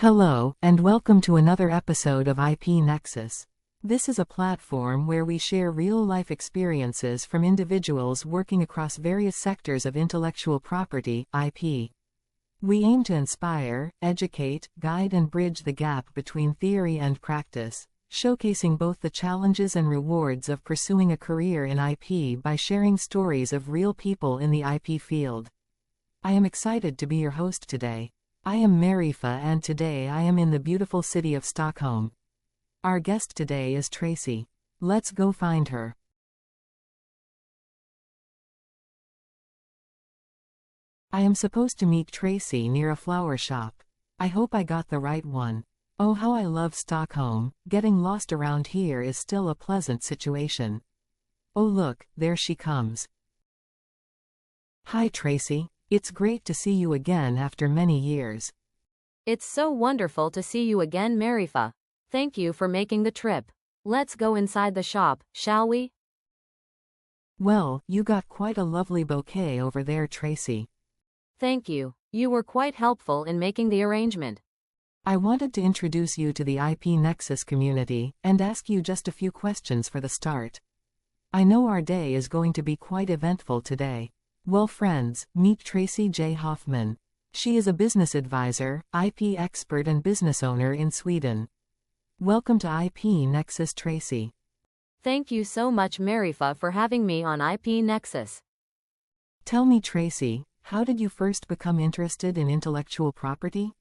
Hello, and welcome to another episode of IP Nexus. This is a platform where we share real-life experiences from individuals working across various sectors of intellectual property, IP. We aim to inspire, educate, guide and bridge the gap between theory and practice, showcasing both the challenges and rewards of pursuing a career in IP by sharing stories of real people in the IP field. I am excited to be your host today. I am Maarifa and today I am in the beautiful city of Stockholm. Our guest today is Tracy. Let's go find her. I am supposed to meet Tracy near a flower shop. I hope I got the right one. Oh, how I love Stockholm. Getting lost around here is still a pleasant situation. Oh look, there she comes. Hi Tracy. It's great to see you again after many years. It's so wonderful to see you again, Maarifa. Thank you for making the trip. Let's go inside the shop, shall we? Well, you got quite a lovely bouquet over there, Tracy. Thank you. You were quite helpful in making the arrangement. I wanted to introduce you to the IP Nexus community and ask you just a few questions for the start. I know our day is going to be quite eventful today. Well friends, meet Tracy J. Hoffman. She is a business advisor, IP expert and business owner in Sweden. Welcome to IP Nexus, Tracy. Thank you so much, Maarifa, for having me on IP Nexus. Tell me, Tracy, how did you first become interested in intellectual property?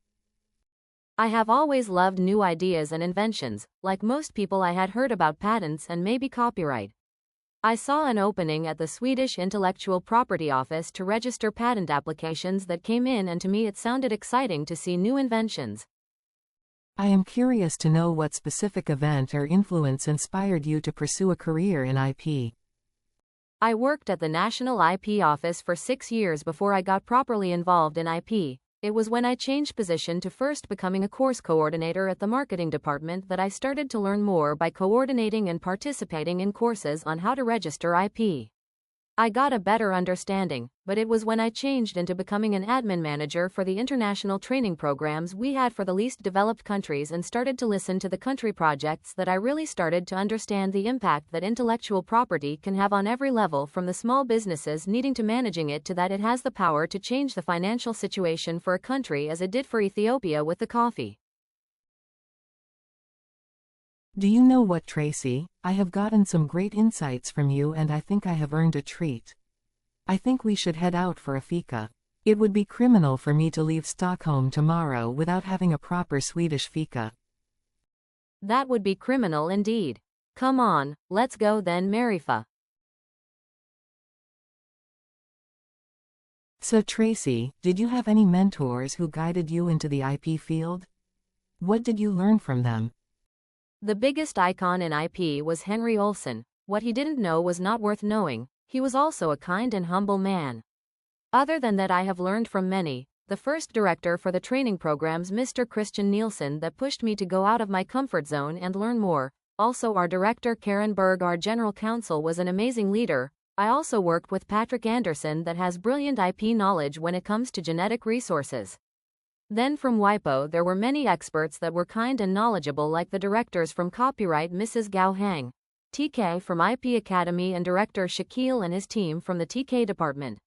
I have always loved new ideas and inventions. Like most people, I had heard about patents and maybe copyright. I saw an opening at the Swedish Intellectual Property Office to register patent applications that came in, and to me it sounded exciting to see new inventions. I am curious to know what specific event or influence inspired you to pursue a career in IP. I worked at the National IP Office for 6 years before I got properly involved in IP. It was when I changed position to first becoming a course coordinator at the marketing department that I started to learn more by coordinating and participating in courses on how to register IP. I got a better understanding, but it was when I changed into becoming an admin manager for the international training programs we had for the least developed countries and started to listen to the country projects that I really started to understand the impact that intellectual property can have on every level, from the small businesses needing to managing it to that it has the power to change the financial situation for a country, as it did for Ethiopia with the coffee. Do you know what, Tracy? I have gotten some great insights from you and I think I have earned a treat. I think we should head out for a fika. It would be criminal for me to leave Stockholm tomorrow without having a proper Swedish fika. That would be criminal indeed. Come on, let's go then, Maarifa. So Tracy, did you have any mentors who guided you into the IP field? What did you learn from them? The biggest icon in IP was Henry Olsen. What he didn't know was not worth knowing. He was also a kind and humble man. Other than that, I have learned from many. The first director for the training programs, Mr. Christian Nielsen, that pushed me to go out of my comfort zone and learn more. Also our director Karen Berg, our general counsel, was an amazing leader. I also worked with Patrick Anderson, that has brilliant IP knowledge when it comes to genetic resources. Then from WIPO there were many experts that were kind and knowledgeable, like the directors from copyright, Mrs. Gao Hang, TK from IP Academy, and director Shaquille and his team from the TK department.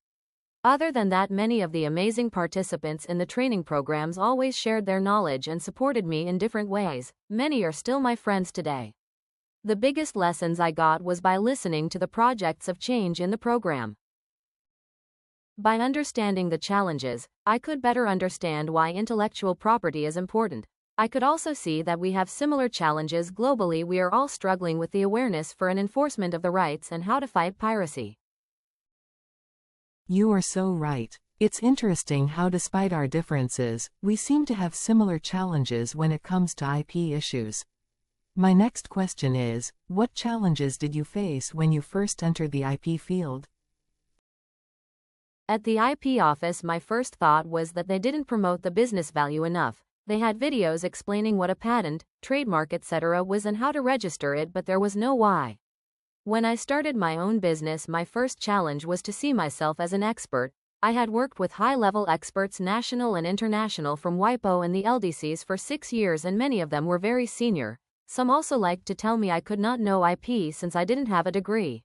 Other than that, many of the amazing participants in the training programs always shared their knowledge and supported me in different ways. Many are still my friends today. The biggest lessons I got was by listening to the projects of change in the program. By understanding the challenges, I could better understand why intellectual property is important. I could also see that we have similar challenges globally. We are all struggling with the awareness for an enforcement of the rights and how to fight piracy. You are so right. It's interesting how, despite our differences, we seem to have similar challenges when it comes to IP issues. My next question is, what challenges did you face when you first entered the IP field? At the IP office, my first thought was that they didn't promote the business value enough. They had videos explaining what a patent, trademark, etc. was and how to register it, but there was no why. When I started my own business, my first challenge was to see myself as an expert. I had worked with high-level experts national and international from WIPO and the LDCs for 6 years, and many of them were very senior. Some also liked to tell me I could not know IP since I didn't have a degree.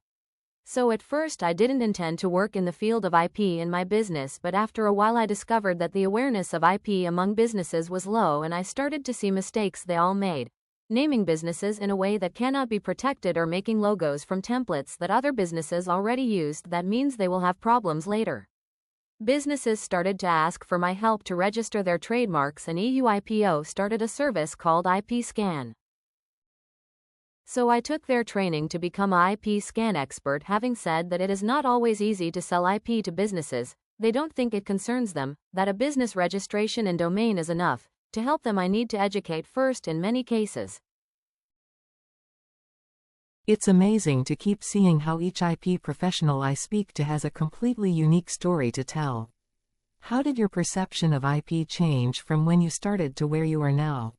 So at first I didn't intend to work in the field of IP in my business, but after a while I discovered that the awareness of IP among businesses was low, and I started to see mistakes they all made. Naming businesses in a way that cannot be protected or making logos from templates that other businesses already used. That means they will have problems later. Businesses started to ask for my help to register their trademarks, and EU IPO started a service called IP Scan. So I took their training to become a IP Scan expert. Having said that, it is not always easy to sell IP to businesses. They don't think it concerns them, that a business registration and domain is enough. To help them I need to educate first in many cases. It's amazing to keep seeing how each IP professional I speak to has a completely unique story to tell. How did your perception of IP change from when you started to where you are now?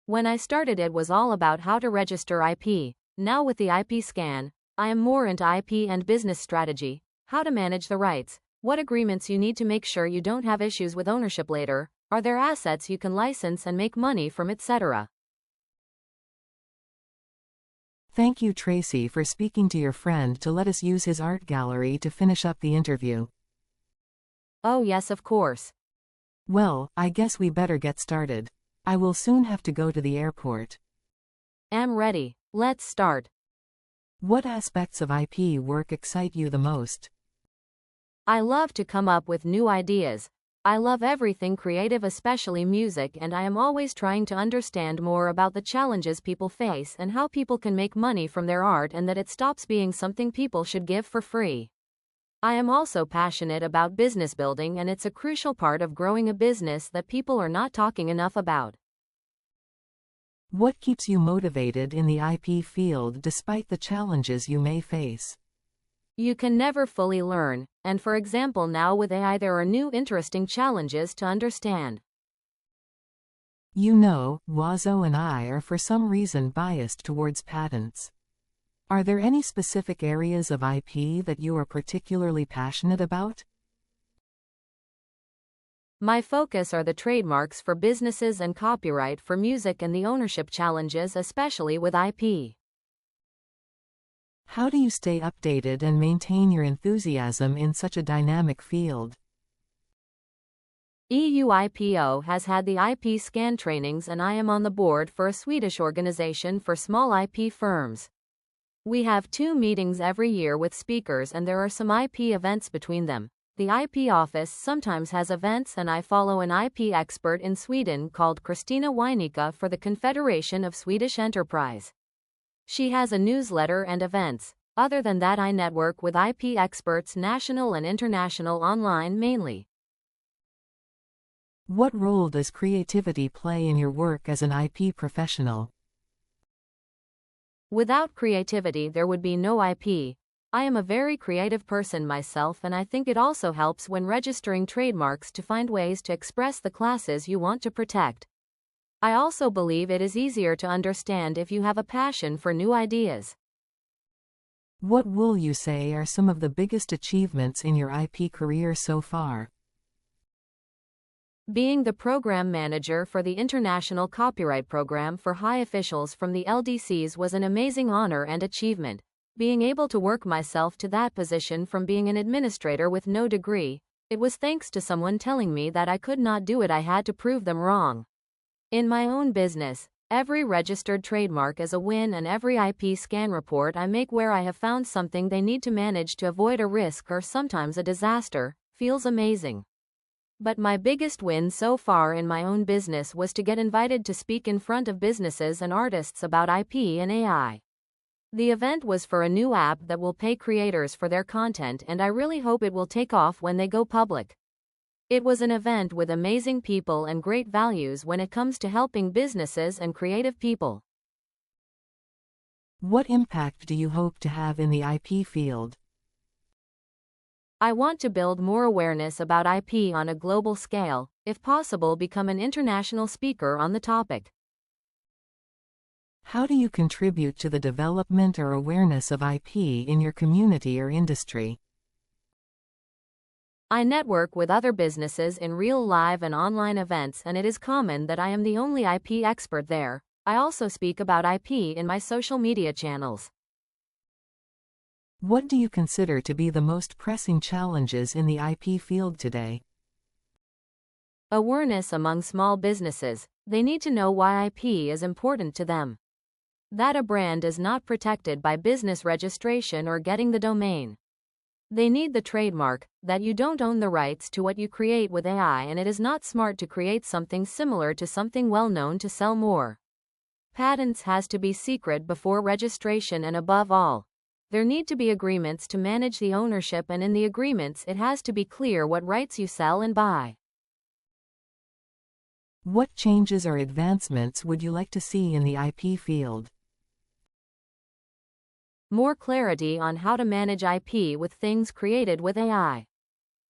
When I started, it was all about how to register IP. Now with the IP Scan, I am more into IP and business strategy, how to manage the rights, what agreements you need to make sure you don't have issues with ownership later, are there assets you can license and make money from, etc. Thank you, Tracy, for speaking to your friend to let us use his art gallery to finish up the interview. Oh yes, of course. Well, I guess we better get started. I will soon have to go to the airport. Am ready. Let's start. What aspects of IP work excite you the most? I love to come up with new ideas. I love everything creative, especially music, and I am always trying to understand more about the challenges people face and how people can make money from their art, and that it stops being something people should give for free. I am also passionate about business building, and it's a crucial part of growing a business that people are not talking enough about. What keeps you motivated in the IP field despite the challenges you may face? You can never fully learn, and for example, now with AI there are new interesting challenges to understand. You know, Wazo and I are for some reason biased towards patents. Are there any specific areas of IP that you are particularly passionate about? My focus are the trademarks for businesses and copyright for music and the ownership challenges, especially with IP. How do you stay updated and maintain your enthusiasm in such a dynamic field? EU IPO has had the IP Scan trainings, and I am on the board for a Swedish organization for small IP firms. We have 2 meetings every year with speakers, and there are some IP events between them. The IP office sometimes has events, and I follow an IP expert in Sweden called Kristina Weinicke for the Confederation of Swedish Enterprise. She has a newsletter and events. Other than that, I network with IP experts national and international online mainly. What role does creativity play in your work as an IP professional? Without creativity, there would be no IP. I am a very creative person myself, and I think it also helps when registering trademarks to find ways to express the classes you want to protect. I also believe it is easier to understand if you have a passion for new ideas. What will you say are some of the biggest achievements in your IP career so far? Being the program manager for the International Copyright Program for high officials from the LDCs was an amazing honor and achievement. Being able to work myself to that position from being an administrator with no degree, it was thanks to someone telling me that I could not do it. I had to prove them wrong. In my own business, every registered trademark is a win, and every IP Scan report I make where I have found something they need to manage to avoid a risk or sometimes a disaster feels amazing. But my biggest win so far in my own business was to get invited to speak in front of businesses and artists about IP and AI. The event was for a new app that will pay creators for their content, and I really hope it will take off when they go public. It was an event with amazing people and great values when it comes to helping businesses and creative people. What impact do you hope to have in the IP field? I want to build more awareness about IP on a global scale, if possible become an international speaker on the topic. How do you contribute to the development or awareness of IP in your community or industry? I network with other businesses in real live and online events, and it is common that I am the only IP expert there. I also speak about IP in my social media channels. What do you consider to be the most pressing challenges in the IP field today? Awareness among small businesses. They need to know why IP is important to them. That a brand is not protected by business registration or getting the domain. They need the trademark, that you don't own the rights to what you create with AI, and it is not smart to create something similar to something well known to sell more. Patents has to be secret before registration, and above all, there need to be agreements to manage the ownership, and in the agreements it has to be clear what rights you sell and buy. What changes or advancements would you like to see in the IP field? More clarity on how to manage IP with things created with AI.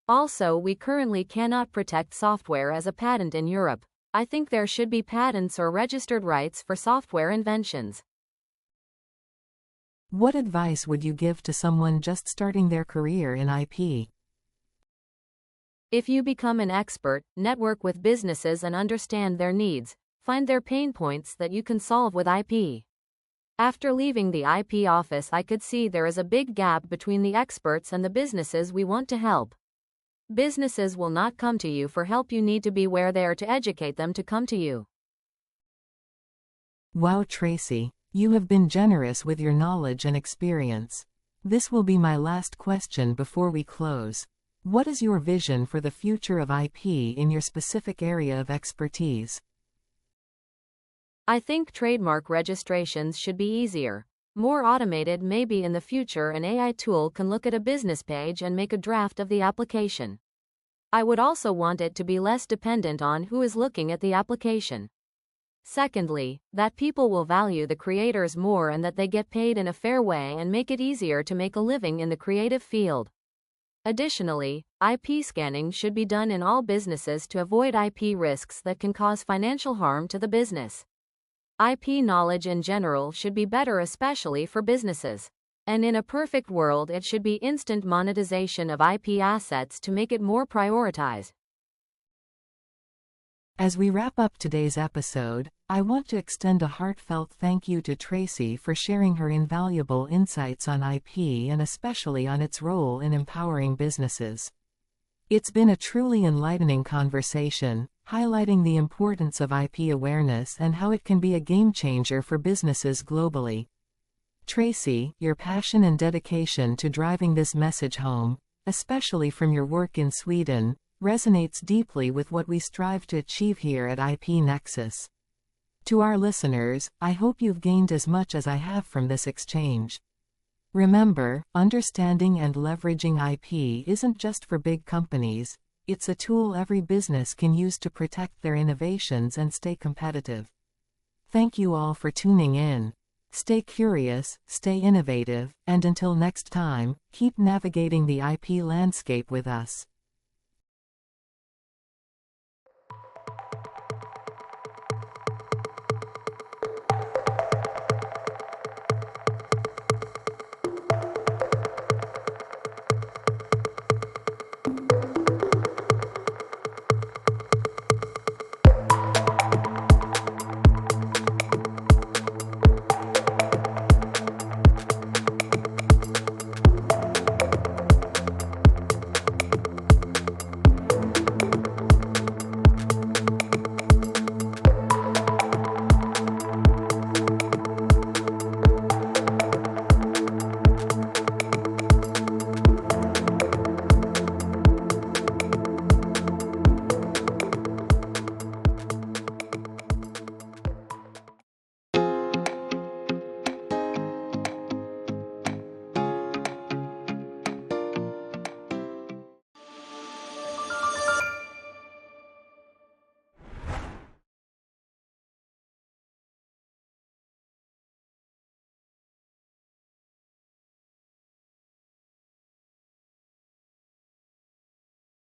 Also, we currently cannot protect software as a patent in Europe. I think there should be patents or registered rights for software inventions. What advice would you give to someone just starting their career in IP? If you become an expert, network with businesses and understand their needs, find their pain points that you can solve with IP. After leaving the IP office, I could see there is a big gap between the experts and the businesses we want to help. Businesses will not come to you for help. You need to be where they are to educate them to come to you. Wow, Tracy, you have been generous with your knowledge and experience. This will be my last question before we close. What is your vision for the future of IP in your specific area of expertise? I think trademark registrations should be easier, more automated. Maybe in the future an AI tool can look at a business page and make a draft of the application. I would also want it to be less dependent on who is looking at the application. Secondly, that people will value the creators more and that they get paid in a fair way, and make it easier to make a living in the creative field. Additionally, IP scanning should be done in all businesses to avoid IP risks that can cause financial harm to the business. IP knowledge in general should be better, especially for businesses. And in a perfect world, it should be instant monetization of IP assets to make it more prioritized. As we wrap up today's episode, I want to extend a heartfelt thank you to Tracy for sharing her invaluable insights on IP, and especially on its role in empowering businesses. It's been a truly enlightening conversation, highlighting the importance of IP awareness and how it can be a game changer for businesses globally. Tracy, your passion and dedication to driving this message home, especially from your work in Sweden, resonates deeply with what we strive to achieve here at IP Nexus. To our listeners, I hope you've gained as much as I have from this exchange. Remember, understanding and leveraging IP isn't just for big companies, it's a tool every business can use to protect their innovations and stay competitive. Thank you all for tuning in. Stay curious, stay innovative, and until next time, keep navigating the IP landscape with us.